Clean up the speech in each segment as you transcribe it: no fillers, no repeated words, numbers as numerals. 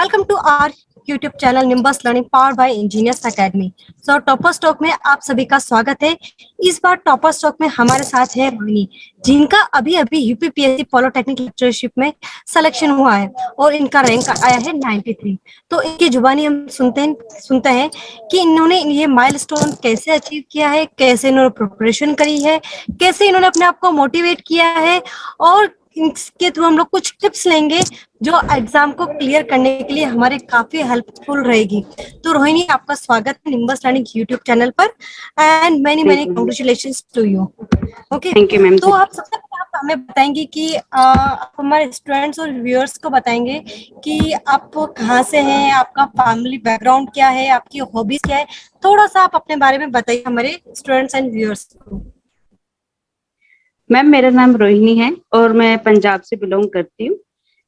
Welcome to our YouTube channel Nimbus Learning powered by Engineers Academy. So topper stock में आप सभी का स्वागत है। इस बार टॉपर स्टॉक में हमारे साथ है रोहिणी, जिनका अभी अभी यूपीपीएससी पॉलिटेक्निक लेक्चरशिप में सिलेक्शन हुआ है और इनका रैंक आया है 93। तो इनकी जुबानी हम सुनते हैं कि इन्होंने ये माइलस्टोन कैसे अचीव किया है, कैसे इन्होंने प्रिपरेशन करी है, कैसे इन्होंने अपने आप को मोटिवेट किया है, और इसके थ्रू हम लोग कुछ टिप्स लेंगे जो एग्जाम को क्लियर करने के लिए हमारे काफी हेल्पफुल रहेगी। तो रोहिणी, आपका स्वागत है निम्बस लर्निंग यूट्यूब चैनल पर and many many congratulations to you. Okay, thank you ma'am. तो आप सबसे पहले आप हमें बताएंगे कि आप हमारे स्टूडेंट्स और व्यूअर्स को बताएंगे कि आप कहाँ से हैं, आपका फैमिली बैकग्राउंड क्या है, आपकी हॉबीज क्या है। थोड़ा सा आप अपने बारे में बताइए हमारे स्टूडेंट्स एंड व्यूअर्स को। मैम, मेरा नाम रोहिणी है और मैं पंजाब से बिलोंग करती हूँ।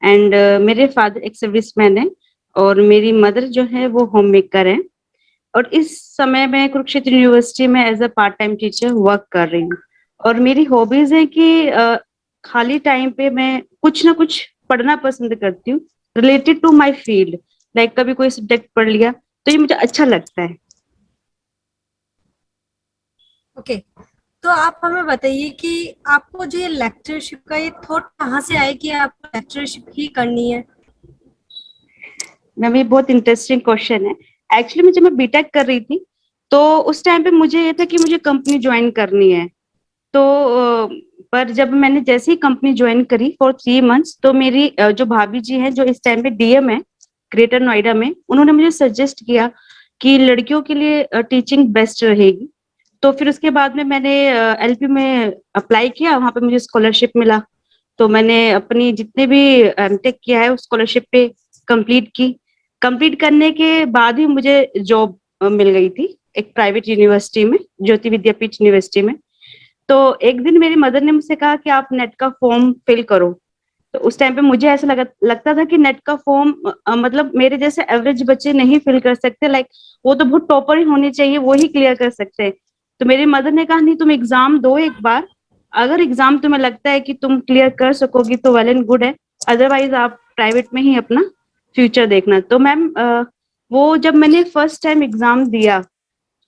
एंड मेरे फादर एक सर्विसमैन है और मेरी मदर जो है वो होम मेकर है। और इस समय मैं कुरुक्षेत्र यूनिवर्सिटी में as a part time teacher work कर रही हूँ। और मेरी हॉबीज है कि खाली टाइम पे मैं कुछ ना कुछ पढ़ना पसंद करती हूँ related to my field. Like कभी कोई सब्जेक्ट पढ़ लिया तो ये मुझे अच्छा लगता है। ओके, तो आप हमें बताइए कि आपको जो ये लेक्चरशिप का ये थॉट कहाँ से आया कि आपको लेक्चरशिप ही करनी है। मैम, ये बहुत इंटरेस्टिंग क्वेश्चन है। एक्चुअली मैं जब मैं बीटेक कर रही थी तो उस टाइम पे मुझे ये था कि मुझे कंपनी ज्वाइन करनी है। तो पर जब मैंने जैसे ही कंपनी ज्वाइन करी फॉर 3 मंथ्स तो मेरी जो भाभी जी हैं जो इस टाइम पे डीएम है ग्रेटर नोएडा में, उन्होंने मुझे सजेस्ट किया कि लड़कियों के लिए टीचिंग बेस्ट रहेगी। तो फिर उसके बाद में मैंने एलपी में अप्लाई किया, वहां पे मुझे स्कॉलरशिप मिला। तो मैंने अपनी जितने भी एमटेक किया है उस स्कॉलरशिप पे कंप्लीट की। कंप्लीट करने के बाद ही मुझे जॉब मिल गई थी एक प्राइवेट यूनिवर्सिटी में, ज्योति विद्यापीठ यूनिवर्सिटी में। तो एक दिन मेरी मदर ने मुझसे कहा कि आप नेट का फॉर्म फिल करो। तो उस टाइम पे मुझे ऐसा लगता था कि नेट का फॉर्म मतलब मेरे जैसे एवरेज बच्चे नहीं फिल कर सकते। लाइक वो तो बहुत टॉपर ही होने चाहिए, वो ही क्लियर कर सकते हैं। तो मेरी मदर ने कहा नहीं, तुम एग्जाम दो एक बार। अगर एग्जाम तुम्हें लगता है कि तुम क्लियर कर सकोगी तो वेल एंड गुड है, अदरवाइज आप प्राइवेट में ही अपना फ्यूचर देखना। तो मैम वो जब मैंने फर्स्ट टाइम एग्जाम दिया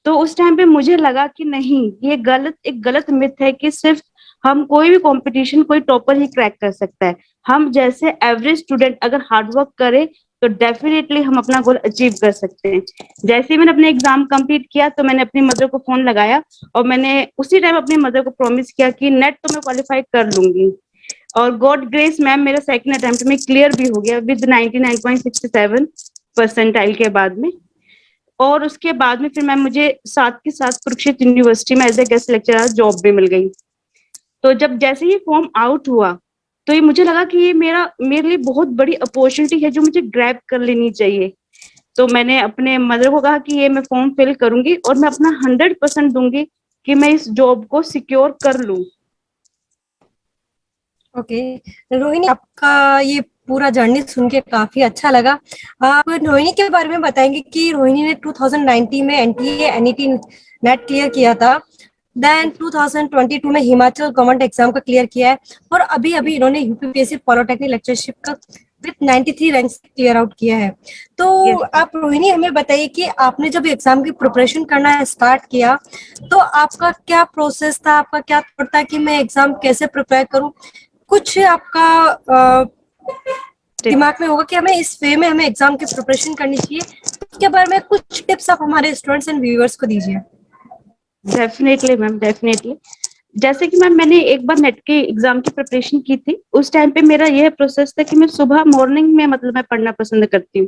तो उस टाइम पे मुझे लगा कि नहीं, ये एक गलत मिथ है कि सिर्फ हम कोई भी कंपटीशन कोई टॉपर ही क्रैक कर सकता है। हम जैसे एवरेज स्टूडेंट अगर हार्ड वर्क करें तो डेफिनेटली हम अपना गोल अचीव कर सकते हैं। जैसे ही मैंने अपने एग्जाम कंप्लीट किया तो मैंने अपनी मदर को फोन लगाया और मैंने उसी टाइम अपनी मदर को प्रॉमिस किया कि नेट तो मैं क्वालिफाई कर लूंगी। और गॉड ग्रेस मैम, मेरा सेकंड अटेम्प्ट में क्लियर भी हो गया विद 99.67 परसेंटाइल के बाद में। और उसके बाद में फिर मैम मुझे साथ के साथ कुरुक्षेत्र यूनिवर्सिटी में as a guest lecturer job भी मिल गई। तो जब जैसे ही फॉर्म आउट हुआ तो ये मुझे लगा कि ये मेरे लिए बहुत बड़ी अपॉर्चुनिटी है जो मुझे ग्रैब कर लेनी चाहिए। तो मैंने अपने मदर को कहा कि ये मैं फॉर्म फिल करूंगी और मैं अपना 100% दूंगी कि मैं इस जॉब को सिक्योर कर लूं। ओके, रोहिणी, आपका ये पूरा जर्नी सुन के काफी अच्छा लगा। आप रोहिणी के बारे में बताएंगे कि रोहिणी ने 2019 में एनटीए एनईटी नेट क्लियर किया था, देन 2022 में हिमाचल गवर्नमेंट एग्जाम का क्लियर किया है, और अभी अभी इन्होंने यूपीपीएससी पॉलिटेक्निक लेक्चरशिप का विद 93 रैंक क्लियर आउट किया है। तो यस। आप रोहिणी हमें बताइए कि आपने जब एग्जाम की प्रिपरेशन करना स्टार्ट किया तो आपका क्या प्रोसेस था, आपका क्या थॉट था कि मैं एग्जाम कैसे प्रिपेयर करूं। कुछ आपका दिमाग में होगा कि हमें इस वे में हमें एग्जाम की प्रिपरेशन करनी चाहिए। उसके बारे में कुछ टिप्स आप हमारे स्टूडेंट्स एंड व्यूअर्स को दीजिए। Definitely ma'am, definitely. जैसे कि मैम मैंने एक बार नेट के एग्जाम की प्रिपरेशन की थी, उस टाइम पे मेरा यह प्रोसेस था कि मैं सुबह मॉर्निंग में मतलब मैं पढ़ना पसंद करती हूँ।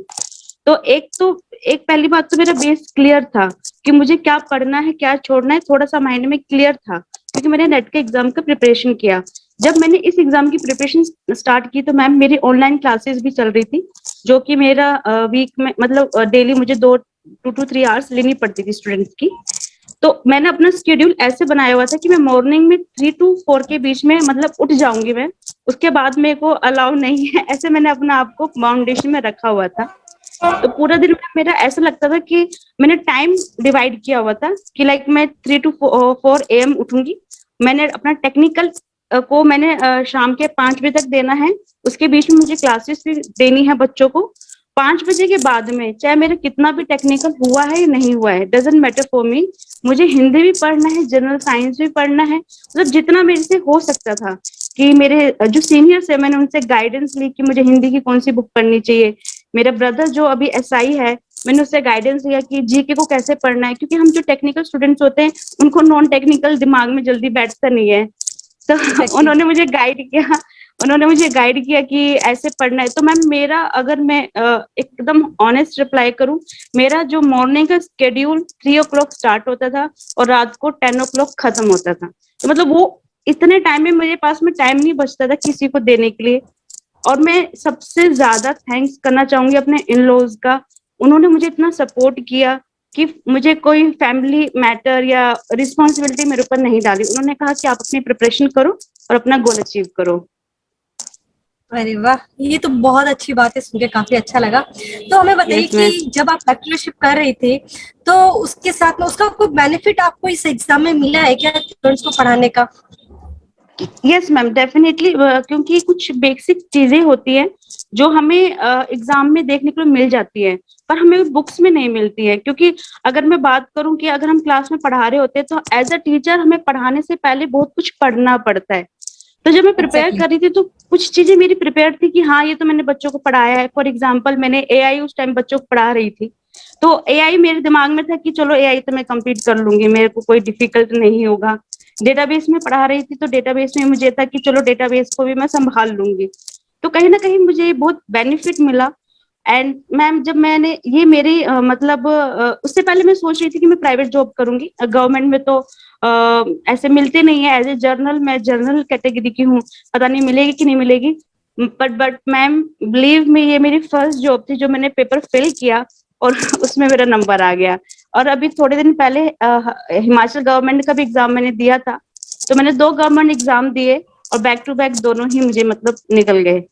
तो एक पहली बात तो मेरा बेस क्लियर था कि मुझे क्या पढ़ना है क्या छोड़ना है, थोड़ा सा माइंड में क्लियर था क्योंकि मैंने नेट के एग्जाम का प्रिपरेशन किया। जब मैंने इस एग्जाम की प्रिपरेशन स्टार्ट की तो मैम मेरी ऑनलाइन क्लासेस भी चल रही थी, जो कि मेरा वीक में मतलब डेली मुझे 2 to 3 आवर्स लेनी पड़ती थी स्टूडेंट्स की। तो मैंने अपना शेड्यूल ऐसे बनाया हुआ था कि मैं मॉर्निंग में 3 to 4 के बीच में मतलब उठ जाऊंगी मैं, उसके बाद मेरे को अलाउ नहीं है, ऐसे मैंने अपना आप को बाउंडेशन में रखा हुआ था। तो पूरा दिन में मेरा ऐसा लगता था कि मैंने टाइम डिवाइड किया हुआ था कि लाइक मैं 3 to 4 AM उठूंगी। मैंने अपना टेक्निकल को मैंने शाम के 5 बजे तक देना है, उसके बीच में मुझे क्लासेस भी देनी है बच्चों को। 5 बजे के बाद में चाहे मेरा कितना भी टेक्निकल हुआ है या नहीं हुआ है, डजेंट मैटर फॉर मी, मुझे हिंदी भी पढ़ना है, जनरल साइंस भी पढ़ना है, मतलब जितना मेरे से हो सकता था कि मेरे जो सीनियर्स है मैंने उनसे गाइडेंस ली कि मुझे हिंदी की कौन सी बुक पढ़नी चाहिए। मेरा ब्रदर जो अभी एसआई है, मैंने उससे गाइडेंस लिया कि जीके को कैसे पढ़ना है, क्योंकि हम जो टेक्निकल स्टूडेंट्स होते हैं उनको नॉन टेक्निकल दिमाग में जल्दी बैठता नहीं है। तो एग्जैक्टली। उन्होंने मुझे गाइड किया, कि ऐसे पढ़ना है। तो मैम मेरा, अगर मैं एकदम ऑनेस्ट रिप्लाई करूं, मेरा जो मॉर्निंग का स्केड्यूल 3 o'clock स्टार्ट होता था और रात को 10 o'clock खत्म होता था। तो मतलब वो इतने टाइम में मेरे पास में टाइम नहीं बचता था किसी को देने के लिए। और मैं सबसे ज्यादा थैंक्स करना चाहूंगी अपने इन लॉज का। उन्होंने मुझे इतना सपोर्ट किया कि मुझे कोई फैमिली मैटर या रिस्पॉन्सिबिलिटी मेरे ऊपर नहीं डाली। उन्होंने कहा कि आप अपनी प्रिपरेशन करो और अपना गोल अचीव करो। अरे वाह, ये तो बहुत अच्छी बात है, सुन के काफी अच्छा लगा। तो हमें बताइए यस मैम। कि जब आप लेक्चरशिप कर रहे थे तो उसके साथ में उसका कोई बेनिफिट आपको इस एग्जाम में मिला है क्या, स्टूडेंट्स को पढ़ाने का? यस मैम, डेफिनेटली, क्योंकि कुछ बेसिक चीजें होती हैं जो हमें एग्जाम में देखने को मिल जाती है, पर हमें बुक्स में नहीं मिलती है। क्योंकि अगर मैं बात करूं कि अगर हम क्लास में पढ़ा रहे होते हैं तो एज अ टीचर हमें पढ़ाने से पहले बहुत कुछ पढ़ना पड़ता है। तो जब मैं प्रिपेयर एग्जैक्टली। कर रही थी तो कुछ चीजें मेरी प्रिपेयर थी कि हाँ ये तो मैंने बच्चों को पढ़ाया है। फॉर एग्जाम्पल मैंने एआई उस टाइम बच्चों को पढ़ा रही थी, तो एआई मेरे दिमाग में था कि चलो एआई तो मैं कंप्लीट कर लूंगी, मेरे को कोई डिफिकल्ट नहीं होगा। डेटाबेस में पढ़ा रही थी तो डेटाबेस में मुझे था कि चलो डेटाबेस को भी मैं संभाल लूंगी। तो कहीं ना कहीं मुझे बहुत बेनिफिट मिला। एंड मैम जब मैंने ये मेरी उससे पहले मैं सोच रही थी कि मैं प्राइवेट जॉब करूंगी। गवर्नमेंट में तो ऐसे मिलते नहीं है। एज ए जर्नल, मैं जर्नल कैटेगरी की हूँ, पता नहीं मिलेगी कि नहीं मिलेगी। बट मैम बिलीव में, ये मेरी फर्स्ट जॉब थी जो मैंने पेपर फिल किया और उसमें मेरा नंबर आ गया। और अभी थोड़े दिन पहले हिमाचल गवर्नमेंट का भी एग्जाम मैंने दिया था। तो मैंने 2 गवर्नमेंट एग्जाम दिए और बैक टू बैक दोनों ही मुझे मतलब निकल गए।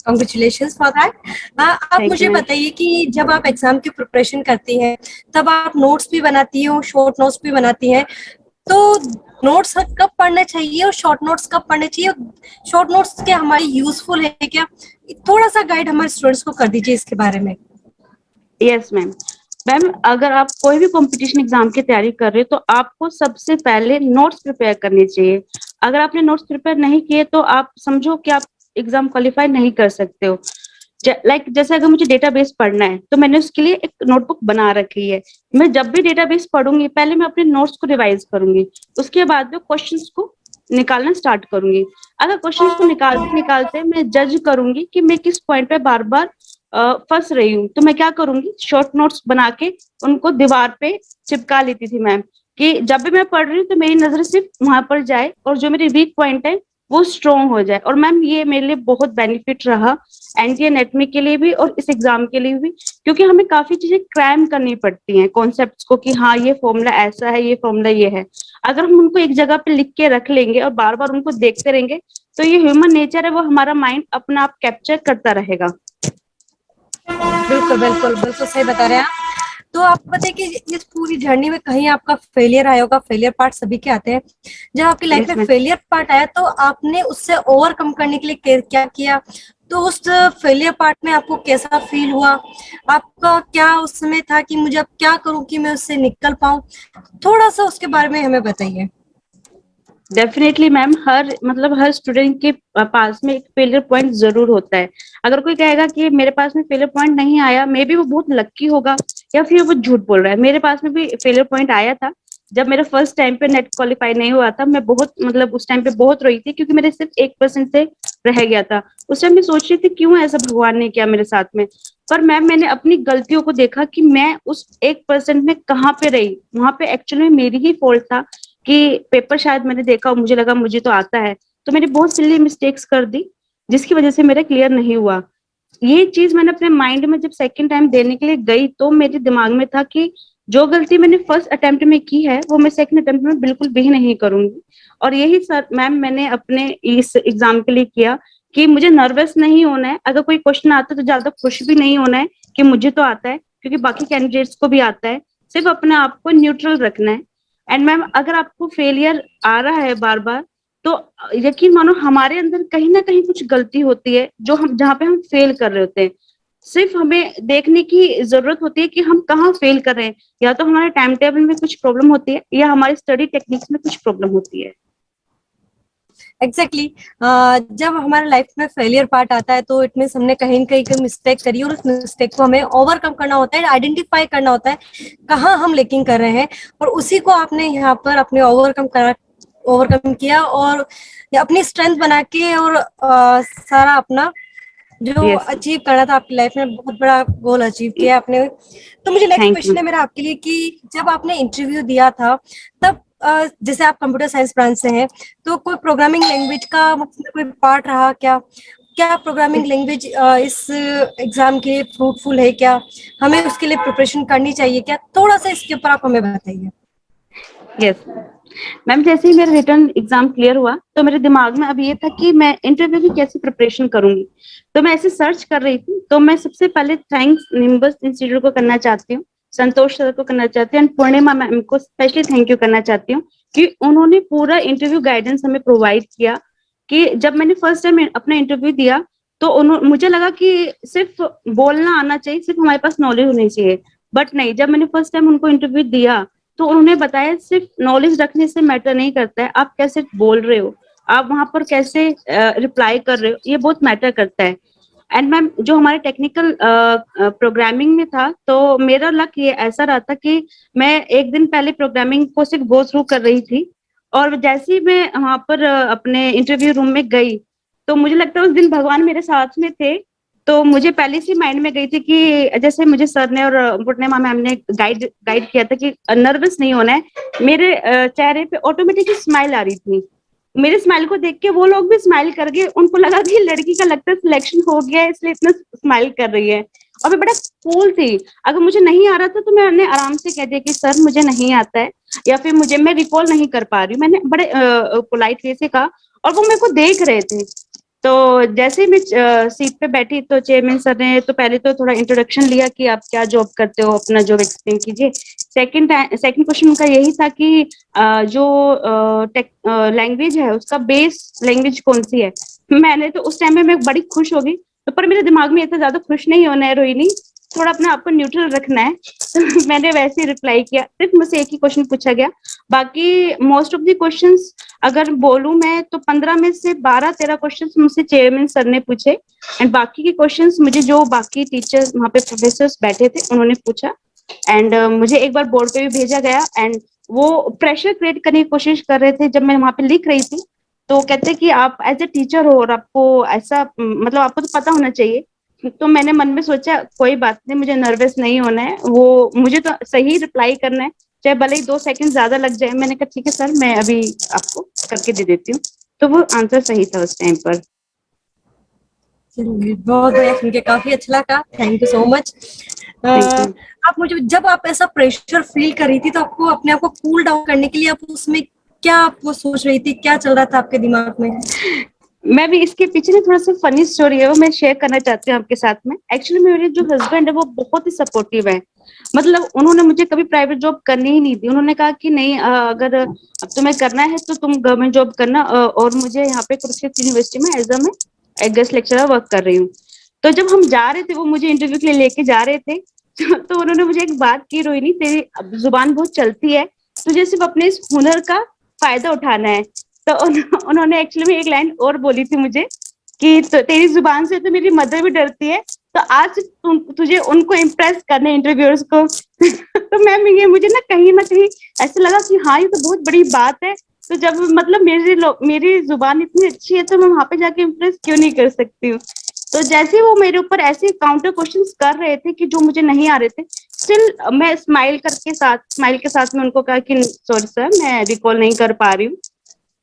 Congratulations for that. आप थैंक यू मुझे मैम। बताइए कि जब आप एग्जाम की प्रिपरेशन करती हैं तब आप नोट्स भी बनाती हो, शॉर्ट नोट्स भी बनाती हैं, तो नोट्स कब पढ़ने चाहिए और शॉर्ट नोट्स कब पढ़ने चाहिए? शॉर्ट नोट्स क्या हमारी यूजफुल है क्या? थोड़ा सा गाइड हमारे स्टूडेंट्स को कर दीजिए इसके बारे में। Yes ma'am. मैम अगर आप कोई भी कंपटीशन एग्जाम की तैयारी कर रहे हो तो आपको सबसे पहले नोट्स प्रिपेयर करनी चाहिए। अगर आपने नोट्स प्रिपेयर नहीं किए तो आप समझो कि आप एग्जाम क्वालिफाई नहीं कर सकते हो। जैसे अगर मुझे डेटाबेस पढ़ना है तो मैंने उसके लिए एक नोटबुक बना रखी है। मैं जब भी डेटाबेस पढ़ूंगी पहले मैं अपने नोट्स को रिवाइज करूंगी, उसके बाद में क्वेश्चंस को निकालना स्टार्ट करूंगी। अगर क्वेश्चंस को निकालते निकालते मैं जज करूंगी कि मैं किस पॉइंट पे बार बार फंस रही हूँ, तो मैं क्या करूंगी, शॉर्ट नोट्स बना के उनको दीवार पे चिपका लेती थी मैम, कि जब भी मैं पढ़ रही हूँ तो मेरी नजर सिर्फ वहां पर जाए और जो मेरे वीक पॉइंट है वो स्ट्रॉन्ग हो जाए। और मैम ये मेरे लिए बहुत बेनिफिट रहा, एनटीए नेटमी के लिए भी और इस एग्जाम के लिए भी, क्योंकि हमें काफी चीजें क्रैम करनी पड़ती हैं कॉन्सेप्ट्स को, कि हाँ ये फॉर्मूला ऐसा है, ये फॉर्मूला ये है। अगर हम उनको एक जगह पे लिख के रख लेंगे और बार बार उनको देखते रहेंगे तो ये ह्यूमन नेचर है, वो हमारा माइंड अपना आप कैप्चर करता रहेगा। बिल्कुल बिल्कुल बिल्कुल सही बता रहे हैं आप। तो आप बताइए कि इस पूरी जर्नी में कहीं आपका फेलियर आया होगा, फेलियर पार्ट सभी के आते हैं। जब आपकी लाइफ यस में मैम। फेलियर पार्ट आया तो आपने उससे ओवरकम करने के लिए क्या किया? तो उस फेलियर पार्ट में आपको कैसा फील हुआ? आपका क्या उस समय था कि मुझे अब क्या करूं कि मैं उससे निकल पाऊं? थोड़ा सा उसके बारे में हमें बताइए। डेफिनेटली मैम, हर स्टूडेंट के पास में एक फेलियर पॉइंट जरूर होता है। अगर कोई कहेगा कि मेरे पास में फेलियर पॉइंट नहीं आया, मे बी वो बहुत लक्की होगा या फिर वो झूठ बोल रहा है। मेरे पास में भी फेलियर पॉइंट आया था जब मेरा फर्स्ट टाइम पे नेट क्वालिफाई नहीं हुआ था। मैं बहुत उस टाइम पे बहुत रोई थी क्योंकि मेरे सिर्फ 1% से रह गया था। उस टाइम मैं सोच रही थी क्यों ऐसा भगवान ने किया मेरे साथ में। पर मैम मैंने अपनी गलतियों को देखा कि मैं उस 1% में कहाँ पे रही। वहां पे एक्चुअली मेरी ही फॉल्ट था कि पेपर शायद मैंने देखा और मुझे लगा मुझे तो आता है, तो मैंने बहुत सिली मिस्टेक्स कर दी जिसकी वजह से मेरा क्लियर नहीं हुआ। ये चीज मैंने अपने माइंड में जब सेकंड टाइम देने के लिए गई तो मेरे दिमाग में था कि जो गलती मैंने फर्स्ट अटेम्प्ट में की है वो मैं सेकंड अटेम्प्ट में बिल्कुल भी नहीं करूंगी। और यही सर मैम मैंने अपने इस एग्जाम के लिए किया कि मुझे नर्वस नहीं होना है। अगर कोई क्वेश्चन आता है तो ज्यादा खुश भी नहीं होना है कि मुझे तो आता है, क्योंकि बाकी कैंडिडेट्स को भी आता है। सिर्फ अपने आप को न्यूट्रल रखना है। एंड मैम अगर आपको फेलियर आ रहा है बार बार तो यकीन मानो हमारे अंदर कहीं ना कहीं कुछ गलती होती है जो हम जहाँ पे हम फेल कर रहे होते हैं। सिर्फ हमें देखने की जरूरत होती है कि हम कहाँ फेल कर रहे हैं, या तो हमारे टाइम टेबल में कुछ प्रॉब्लम होती है या हमारी स्टडी टेक्निक्स में कुछ प्रॉब्लम होती है। एग्जैक्टली जब हमारे लाइफ में फेलियर पार्ट आता है तो इट मीन्स हमने कहीं न कहीं कोई मिस्टेक करी और उस मिस्टेक को हमें ओवरकम करना होता है, आइडेंटिफाई करना होता है कहाँ हम लेकिन कर रहे हैं, और उसी को आपने यहाँ पर अपने ओवरकम किया और अपनी स्ट्रेंथ बना के और सारा अपना जो यस, अचीव करना था आपकी लाइफ में, बहुत बड़ा गोल अचीव किया आपने। तो मुझे नेक्स्ट थैंक यू। क्वेश्चन है मेरा आपके लिए कि जब आपने इंटरव्यू दिया था तब जैसे आप कंप्यूटर साइंस ब्रांच से हैं, तो कोई प्रोग्रामिंग लैंग्वेज का कोई पार्ट रहा क्या? क्या प्रोग्रामिंग लैंग्वेज इस एग्जाम के लिए फ्रूटफुल है क्या? हमें उसके लिए प्रिपरेशन करनी चाहिए क्या? थोड़ा सा इसके ऊपर आप हमें बताइए। यस मैम, जैसे ही मेरा रिटर्न एग्जाम क्लियर हुआ तो मेरे दिमाग में अब ये था कि मैं इंटरव्यू की कैसे प्रिपरेशन करूंगी। तो मैं ऐसे सर्च कर रही थी, तो मैं सबसे पहले थैंक्स निम्बस इंस्टीट्यूट को करना चाहती हूँ, संतोष सर को करना चाहती हूँ, एंड पूर्णिमा मैम को स्पेशली थैंक यू करना चाहती हूँ कि उन्होंने पूरा इंटरव्यू गाइडेंस हमें प्रोवाइड किया। कि जब मैंने फर्स्ट टाइम अपना इंटरव्यू दिया तो मुझे लगा कि सिर्फ बोलना आना चाहिए, सिर्फ हमारे पास नॉलेज होनी चाहिए, बट नहीं, जब मैंने फर्स्ट टाइम उनको इंटरव्यू दिया तो उन्होंने बताया सिर्फ नॉलेज रखने से मैटर नहीं करता है, आप कैसे बोल रहे हो, आप वहां पर कैसे रिप्लाई कर रहे हो, ये बहुत मैटर करता है। एंड मैम, जो हमारे टेक्निकल प्रोग्रामिंग में था, तो मेरा लक ये ऐसा रहा था कि मैं एक दिन पहले प्रोग्रामिंग को सिर्फ गो थ्रू कर रही थी, और जैसे ही मैं वहां पर अपने इंटरव्यू रूम में गई, तो मुझे लगता है उस दिन भगवान मेरे साथ में थे। तो मुझे पहले से माइंड में गई थी कि जैसे मुझे सर ने और पूर्णिमा मैम ने गाइड गाइड किया था कि नर्वस नहीं होना है। मेरे चेहरे पे ऑटोमेटिकली स्माइल आ रही थी। मेरे स्माइल को देख के वो लोग भी स्माइल कर गए, उनको लगा कि लड़की का लगता है सिलेक्शन हो गया है, इसलिए इतना स्माइल कर रही है। और मैं बड़ा कूल थी। अगर मुझे नहीं आ रहा था तो मैंने आराम से कह दिया कि सर मुझे नहीं आता है, या फिर मैं रिकॉल नहीं कर पा रही हूँ, मैंने बड़े पोलाइट वे से कहा, और वो मेरे को देख रहे थे। तो जैसे ही मैं सीट पे बैठी तो चेयरमैन सर ने तो पहले तो थोड़ा इंट्रोडक्शन लिया कि आप क्या जॉब करते हो, अपना जॉब एक्सप्लेन कीजिए। सेकंड क्वेश्चन उनका यही था कि जो लैंग्वेज है उसका बेस लैंग्वेज कौन सी है। मैंने तो उस टाइम में मैं बड़ी खुश हो गई, तो पर मेरे दिमाग में इतना ज्यादा खुश नहीं होना है रोहिणी, थोड़ा अपने आप को न्यूट्रल रखना है। तो मैंने वैसे ही रिप्लाई किया, सिर्फ मुझसे एक ही क्वेश्चन पूछा गया। बाकी मोस्ट ऑफ द क्वेश्चंस अगर बोलूं मैं तो 15 में से 12-13 क्वेश्चंस मुझसे चेयरमैन सर ने पूछे, एंड बाकी के क्वेश्चंस मुझे जो बाकी टीचर्स वहाँ पे प्रोफेसर्स बैठे थे उन्होंने पूछा। एंड मुझे एक बार बोर्ड पे भी भेजा गया, एंड वो प्रेशर क्रिएट करने की कोशिश कर रहे थे जब मैं वहाँ पे लिख रही थी। तो कहते कि आप एज ए टीचर हो और आपको ऐसा मतलब आपको तो पता होना चाहिए। तो मैंने मन में सोचा कोई बात नहीं, मुझे नर्वस नहीं होना है, वो मुझे तो सही रिप्लाई करना है, चाहे भले ही 2 सेकंड ज्यादा लग जाए। मैंने कहा ठीक है सर, मैं अभी आपको करके दे देती हूँ। तो वो आंसर सही था उस टाइम पर। चलिए, बहुत बढ़िया, सुन के काफी अच्छा लगा, thank you so much. Thank you. आप मुझे, जब आप ऐसा प्रेशर फील कर रही थी तो आपको अपने आप को कूल डाउन करने के लिए आप उसमें क्या आप वो सोच रही थी, क्या चल रहा था आपके दिमाग में? मैं भी इसके पीछे ना थोड़ा सा फनी स्टोरी है, वो मैं शेयर करना चाहती हूँ आपके साथ में। एक्चुअली मेरे जो हस्बैंड है वो बहुत ही सपोर्टिव है। मतलब उन्होंने मुझे कभी प्राइवेट जॉब करनी ही नहीं दी, उन्होंने कहा कि नहीं, अगर अब तुम्हें करना है तो तुम गवर्नमेंट जॉब करना। और मुझे यहाँ पे कुरुक्षेत्र यूनिवर्सिटी में एज मैं गेस्ट लेक्चरर वर्क कर रही हूँ। तो जब हम जा रहे थे, वो मुझे इंटरव्यू के लिए लेके जा रहे थे, तो उन्होंने मुझे एक बात की, रोहिणी तेरी जुबान बहुत चलती है, तुझे सिर्फ अपने इस हुनर का फायदा उठाना है। तो उन्होंने एक्चुअली में एक लाइन और बोली थी मुझे कि तो तेरी जुबान से तो मेरी मदर भी डरती है, तो आज तुझे उनको इम्प्रेस करना है, इंटरव्यूअर्स को। तो मैम ये मुझे ना कहीं ऐसा लगा कि हाँ ये तो बहुत बड़ी बात है। तो जब मतलब मेरी जुबान इतनी अच्छी है तो मैं वहां पे जाके इम्प्रेस क्यों नहीं कर सकती हूँ। तो जैसे वो मेरे ऊपर ऐसे काउंटर क्वेश्चंस कर रहे थे कि जो मुझे नहीं आ रहे थे, स्टिल मैं स्माइल के साथ में उनको कहा कि सॉरी सर, मैं रिकॉल नहीं कर पा रही हूँ।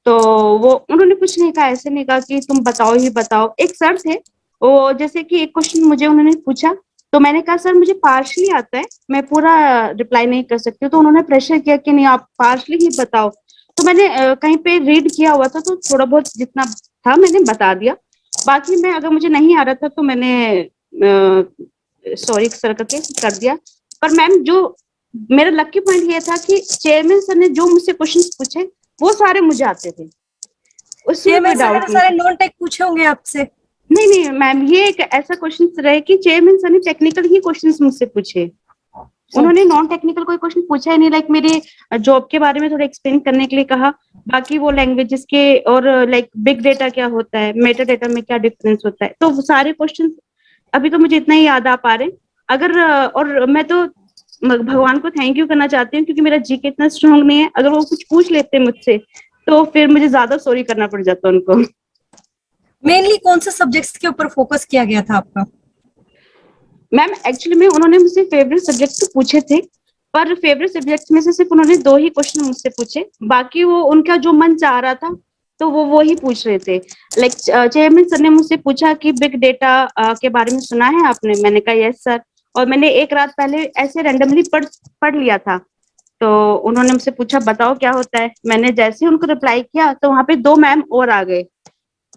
तो वो उन्होंने कुछ नहीं कहा, ऐसे नहीं कहा कि तुम बताओ ही बताओ। एक सर थे, वो जैसे कि एक क्वेश्चन मुझे उन्होंने पूछा, तो मैंने कहा सर मुझे पार्शली आता है, मैं पूरा रिप्लाई नहीं कर सकती। तो उन्होंने प्रेशर किया कि नहीं आप पार्शली ही बताओ। तो मैंने कहीं पे रीड किया हुआ था, तो थोड़ा बहुत जितना था मैंने बता दिया। बाकी मैं अगर मुझे नहीं आ रहा था तो मैंने सॉरी सर करके कर दिया। पर मैम जो मेरा लकी पॉइंट ये था कि चेयरमैन सर ने जो मुझसे क्वेश्चन पूछे वो सारे मुझे आते थे, उसमें चेयरमैन कोई सर ने डाउट तो नहीं सारे था। नॉन टेक पूछे होंगे आपसे? नहीं नहीं मैम, ये एक ऐसा क्वेश्चन रहे कि चेयरमैन सर ने टेक्निकल ही क्वेश्चंस मुझसे पूछे, उन्होंने नॉन टेक्निकल कोई क्वेश्चन पूछा ही नहीं। लाइक मेरे जॉब के बारे में थोड़ा एक्सप्लेन करने के लिए कहा, बाकी वो लैंग्वेजेस के और लाइक बिग डेटा क्या होता है, मेटा डेटा में क्या डिफरेंस होता है, तो वो सारे क्वेश्चन अभी तो मुझे इतना ही याद आ पा रहे हैं। अगर और मैं तो भगवान को थैंक यू करना चाहती हूँ, क्योंकि मेरा जीके इतना स्ट्रांग नहीं है। अगर वो कुछ पूछ लेते मुझसे तो फिर मुझे ज्यादा सॉरी करना पड़ जाता उनको। मेनली कौन से सब्जेक्ट्स के ऊपर फोकस किया गया था आपका? मैम एक्चुअली में उन्होंने मुझसे फेवरेट सब्जेक्ट तो पूछे थे, पर फेवरेट सब्जेक्ट में से सिर्फ उन्होंने 2 ही क्वेश्चन मुझसे पूछे, बाकी वो उनका जो मन चाह रहा था तो वो ही पूछ रहे थे। लाइक चेयरमैन सर ने मुझसे पूछा कि बिग डेटा के बारे में सुना है आपने, मैंने कहा यस सर, और मैंने एक रात पहले ऐसे रैंडमली पढ़ पढ़ लिया था। तो उन्होंने मुझसे पूछा बताओ क्या होता है, मैंने जैसे ही उनको रिप्लाई किया तो वहां पे 2 मैम और आ गए।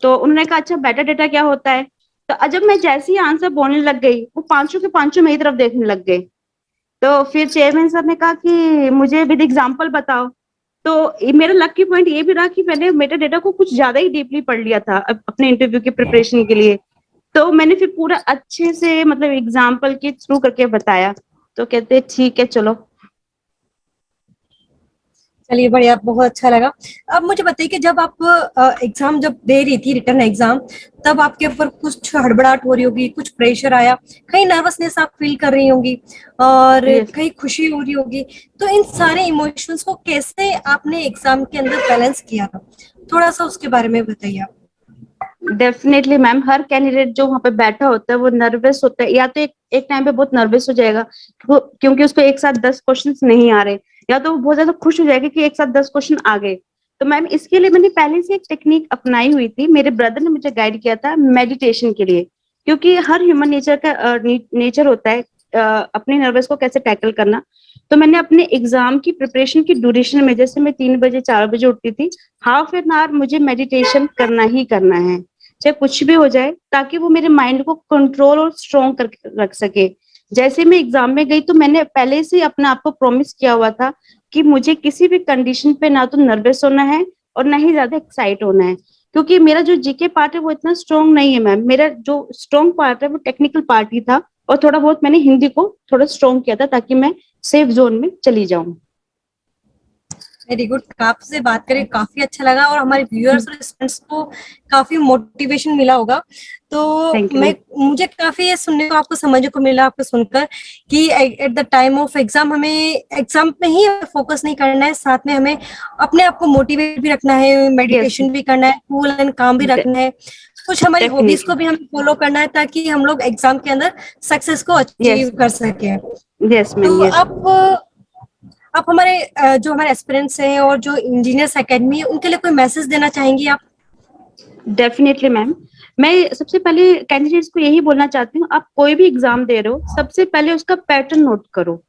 तो उन्होंने कहा अच्छा बेटा डेटा क्या होता है। तो जब मैं जैसे ही आंसर बोलने लग गई, वो पांचों के पांचों मेरी तरफ देखने लग गए। तो फिर चेयरमैन सर ने कहा कि मुझे विद एग्जांपल बताओ। तो मेरा लकी पॉइंट ये भी रहा कि मैंने मेटा डेटा को कुछ ज्यादा ही डीपली पढ़ लिया था अपने इंटरव्यू की प्रिपरेशन के लिए। तो मैंने फिर पूरा अच्छे से मतलब एग्जाम्पल के थ्रू करके बताया। तो कहते ठीक है चलो। चलिए बढ़िया, बहुत अच्छा लगा। अब मुझे बताइए कि जब आप एग्जाम जब दे रही थी, रिटर्न एग्जाम, तब आपके ऊपर कुछ हड़बड़ाहट हो रही होगी, कुछ प्रेशर आया, कहीं नर्वसनेस आप फील कर रही होंगी और यस, कहीं खुशी हो रही होगी। तो इन सारे इमोशंस को कैसे आपने एग्जाम के अंदर बैलेंस किया था, थोड़ा सा उसके बारे में बताइए आप। डेफिनेटली मैम, हर कैंडिडेट जो वहां पे बैठा होता है वो नर्वस होता है, या तो एक टाइम पे बहुत नर्वस हो जाएगा क्योंकि उसको एक साथ 10 क्वेश्चन नहीं आ रहे, या तो वो बहुत ज्यादा खुश हो जाएगा कि एक साथ 10 क्वेश्चन आ गए। तो मैम इसके लिए मैंने पहले से एक टेक्निक अपनाई हुई थी, मेरे ब्रदर ने मुझे गाइड किया था मेडिटेशन के लिए। क्योंकि हर ह्यूमन नेचर का नेचर होता है अपने नर्वस को कैसे टैकल करना। तो मैंने अपने एग्जाम की प्रिपरेशन की ड्यूरेशन में, जैसे मैं 3 बजे 4 बजे उठती थी, हाफ एन आवर मुझे मेडिटेशन करना ही करना है, चाहे कुछ भी हो जाए, ताकि वो मेरे माइंड को कंट्रोल और स्ट्रॉन्ग करके रख सके। जैसे मैं एग्जाम में गई तो मैंने पहले से अपने आप को प्रॉमिस किया हुआ था कि मुझे किसी भी कंडीशन पे ना तो नर्वस होना है और ना ही ज्यादा एक्साइट होना है। क्योंकि मेरा जो जीके पार्ट है वो इतना स्ट्रॉन्ग नहीं है मैम, मेरा जो स्ट्रॉन्ग पार्ट है वो टेक्निकल पार्ट ही था, और थोड़ा बहुत मैंने हिंदी को थोड़ा स्ट्रॉन्ग किया था ताकि मैं सेफ जोन में चली जाऊं। वेरी गुड, आपसे बात करके काफी अच्छा लगा और हमारे व्यूअर्स और स्टूडेंट्स को काफी मोटिवेशन मिला होगा। तो थैंक यू मैं मैम। मुझे काफी ये सुनने को, आपको समझने को मिला आपको सुनकर कि at the time of exam हमें एग्जाम में ही फोकस नहीं करना है, साथ में हमें अपने आप को मोटिवेट भी रखना है, यस, मेडिटेशन भी करना है, कूल एंड काम भी रखना है, कुछ हमारी हॉबीज को डेफिनेटली। भी हमें फॉलो करना है ताकि हम लोग एग्जाम के अंदर सक्सेस को यस, अचीव कर सके। यस मैम, तो यस। आप हमारे जो हमारे एस्पिरेंट्स हैं और जो इंजीनियर्स एकेडमी है उनके लिए कोई मैसेज देना चाहेंगी आप? डेफिनेटली मैम, मैं सबसे पहले कैंडिडेट्स को यही बोलना चाहती हूँ, आप कोई भी एग्जाम दे रहे हो सबसे पहले उसका पैटर्न नोट करो।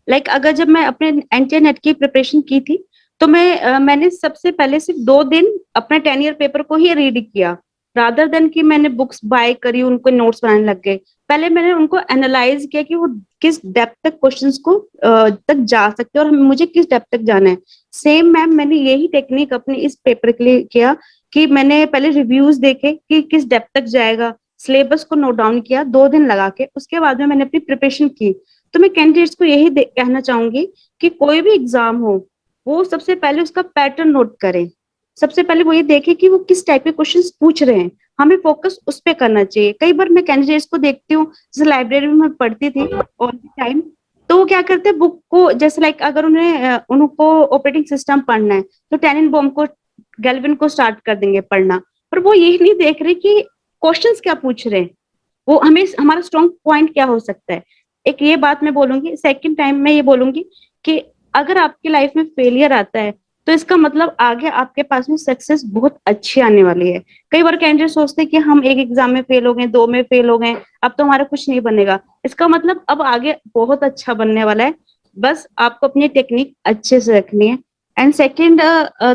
अगर जब मैं अपने एनटीए नेट की प्रिपरेशन की थी तो मैंने सबसे पहले सिर्फ 2 दिन अपने 10 ईयर पेपर को ही रीड किया, रादर देन कि मैंने बुक्स बाय करी उनको नोट्स बनाने लग गए। पहले मैंने उनको एनालाइज किया कि वो किस डेप्थ तक क्वेश्चंस को तक जा सकते हैं और मुझे किस डेप्थ तक जाना है। सेम मैम मैंने यही टेक्निक अपने इस पेपर के लिए किया कि मैंने पहले रिव्यूज देखे कि किस डेप्थ तक जाएगा, सिलेबस को नोट डाउन किया 2 दिन लगा के, उसके बाद में मैंने अपनी प्रिपरेशन की। तो मैं कैंडिडेट्स को यही कहना चाहूंगी कि कोई भी एग्जाम हो वो सबसे पहले उसका पैटर्न नोट करें। सबसे पहले वो ये देखें कि वो किस टाइप के क्वेश्चंस पूछ रहे हैं, हमें फोकस उस पे करना चाहिए। कई बार मैं कैंडिडेट्स को देखती हूँ, जैसे लाइब्रेरी में मैं पढ़ती थी ऑल द टाइम, तो वो क्या करते हैं बुक को, जैसे लाइक अगर उनको ऑपरेटिंग सिस्टम पढ़ना है तो टेनिनबॉम को, गैल्विन को स्टार्ट कर देंगे पढ़ना, पर वो यही नहीं देख रहे कि क्वेश्चंस क्या पूछ रहे हैं, वो हमें हमारा स्ट्रॉन्ग पॉइंट क्या हो सकता है। एक ये बात मैं बोलूंगी। सेकंड टाइम मैं ये बोलूंगी कि अगर आपकी लाइफ में फेलियर आता है तो इसका मतलब आगे आपके पास में सक्सेस बहुत अच्छी आने वाली है। कई बार कैंडिडेट सोचते हैं कि हम एक एग्जाम में फेल हो गए, 2 में फेल हो गए, अब तो हमारा कुछ नहीं बनेगा। इसका मतलब अब आगे बहुत अच्छा बनने वाला है, बस आपको अपनी टेक्निक अच्छे से रखनी है। एंड सेकेंड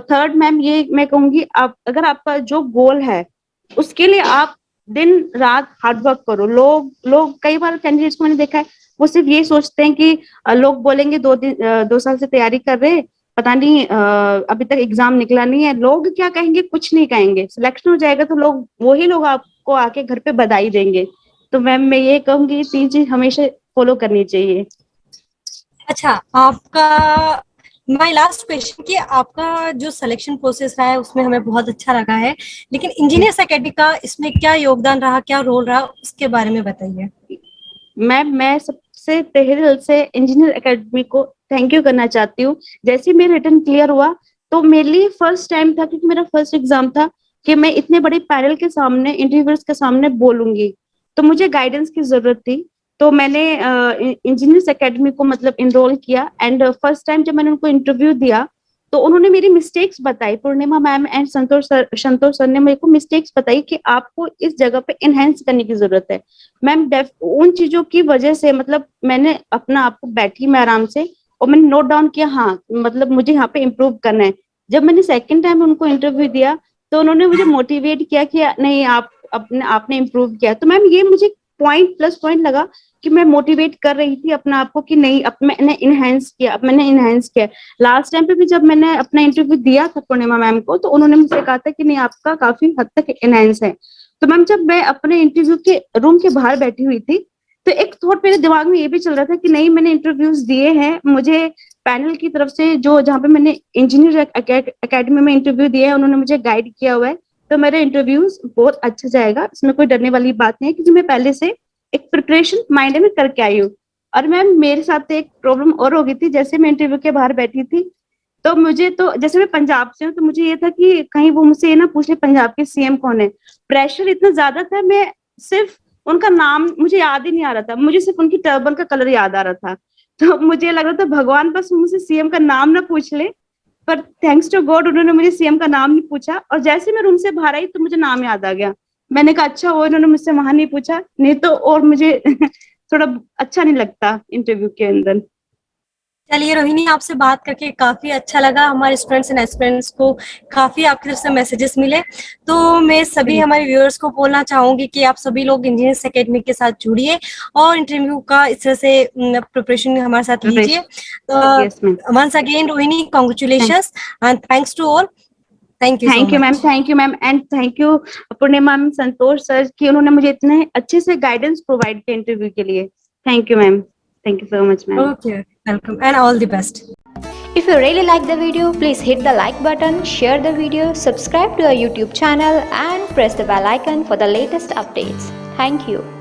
थर्ड मैम ये मैं कहूंगी, आप अगर आपका जो गोल है उसके लिए आप दिन रात हार्ड वर्क करो। लोग लोग कई बार कैंडिडेट्स को मैंने देखा है, वो सिर्फ ये सोचते हैं कि लोग बोलेंगे 2 साल से तैयारी कर रहे, पता नहीं अभी तक एग्जाम निकला नहीं है, लोग क्या कहेंगे, कुछ नहीं कहेंगे, सिलेक्शन हो जाएगा तो लोग वही लोग आप आपको आके घर पे बधाई देंगे। तो मैम मैं ये कहूंगी 3 चीज हमेशा फॉलो करनी चाहिए। अच्छा, आपका माय लास्ट क्वेश्चन कि आपका जो सिलेक्शन प्रोसेस रहा है उसमें हमें बहुत अच्छा लगा है, लेकिन इंजीनियर्स एकेडमी का इसमें क्या योगदान रहा, क्या रोल रहा, उसके बारे में बताइए। मैम मैं सबसे तहे दिल से इंजीनियर एकेडमी को थैंक यू करना चाहती हूँ। जैसे ही मेरा रिटर्न क्लियर हुआ तो मेरे लिए फर्स्ट टाइम था, क्योंकि मेरा फर्स्ट एग्जाम था कि मैं इतने बड़े पैनल के सामने, इंटरव्यूअर्स के सामने बोलूंगी, तो मुझे गाइडेंस की जरूरत थी। तो मैंने इंजीनियर्स एकेडमी को मतलब इनरोल किया, एंड फर्स्ट टाइम जब मैंने उनको इंटरव्यू दिया तो उन्होंने मेरी मिस्टेक्स बताई। पूर्णिमा मैम एंड संतोष सर ने मेरे को मिस्टेक्स बताई कि आपको इस जगह पे एनहेंस करने की जरूरत है। मैम उन चीजों की वजह से मतलब मैंने अपना आप को बैठी मैं आराम से और मैंने नोट डाउन किया, हाँ मतलब मुझे यहाँ पे इम्प्रूव करना है। जब मैंने सेकंड टाइम उनको इंटरव्यू दिया तो उन्होंने मुझे मोटिवेट किया कि नहीं आप आपने इम्प्रूव किया। तो मैम ये मुझे प्लस पॉइंट लगा कि मैं मोटिवेट कर रही थी अपना आपको कि नहीं अब मैंने इनहेंस किया। लास्ट टाइम पे भी जब मैंने अपना इंटरव्यू दिया था पूर्णिमा मैम को, तो उन्होंने मुझे कहा था कि नहीं आपका काफी हद तक इनहेंस है। तो मैम जब मैं अपने इंटरव्यू के रूम के बाहर बैठी हुई थी तो एक थॉट मेरे दिमाग में ये भी चल रहा था कि नहीं मैंने इंटरव्यूज दिए हैं, मुझे पैनल की तरफ से जो जहाँ पे मैंने इंजीनियर एकेडमी में इंटरव्यू दिया है उन्होंने मुझे गाइड किया हुआ है, तो मेरा इंटरव्यूज बहुत अच्छा जाएगा, इसमें कोई डरने वाली बात नहीं है, क्योंकि मैं पहले से एक प्रिपरेशन माइंड में करके आई हूँ। और मैम मेरे साथ एक प्रॉब्लम और हो गई थी, जैसे मैं इंटरव्यू के बाहर बैठी थी तो मुझे तो जैसे मैं पंजाब से हूँ तो मुझे ये था कि कहीं वो मुझसे ये ना पूछ ले पंजाब के सीएम कौन है। प्रेशर इतना ज्यादा था, मैं सिर्फ उनका नाम मुझे याद ही नहीं आ रहा था, मुझे सिर्फ उनकी टर्बन का कलर याद आ रहा था। तो मुझे लग रहा था भगवान बस मुझसे सीएम का नाम ना पूछ ले, पर थैंक्स टू गॉड उन्होंने मुझे सीएम का नाम नहीं पूछा। और जैसे मैं रूम से बाहर आई तो मुझे नाम याद आ गया। मैंने कहा अच्छा वो इन्होंने मुझसे वहां नहीं पूछा, नहीं तो और मुझे थोड़ा अच्छा नहीं लगता इंटरव्यू के अंदर। चलिए रोहिणी, आपसे बात करके काफी अच्छा लगा। हमारे स्टूडेंट्स एंड एस्पिरेंट्स को काफी आपकी तरफ से मैसेजेस मिले, तो मैं सभी हमारे व्यूअर्स को बोलना चाहूंगी कि आप सभी लोग इंजीनियर्स एकेडमी के साथ जुड़िए और इंटरव्यू का इस तरह से प्रिपरेशन हमारे साथ लीजिए। Yes ma'am, once again Rohini, congratulations and thanks to all. Thank you so thank you ma'am, much. Thank you ma'am, and thank you Purnima ma'am, Santosh sir कि उन्होंने मुझे इतने अच्छे से गाइडेंस प्रोवाइड किया इंटरव्यू के लिए। Thank you ma'am, thank you so much ma'am. Okay, welcome and all the best. If you really like the video, please hit the like button, share the video, subscribe to our YouTube channel and press the bell icon for the latest updates. Thank you.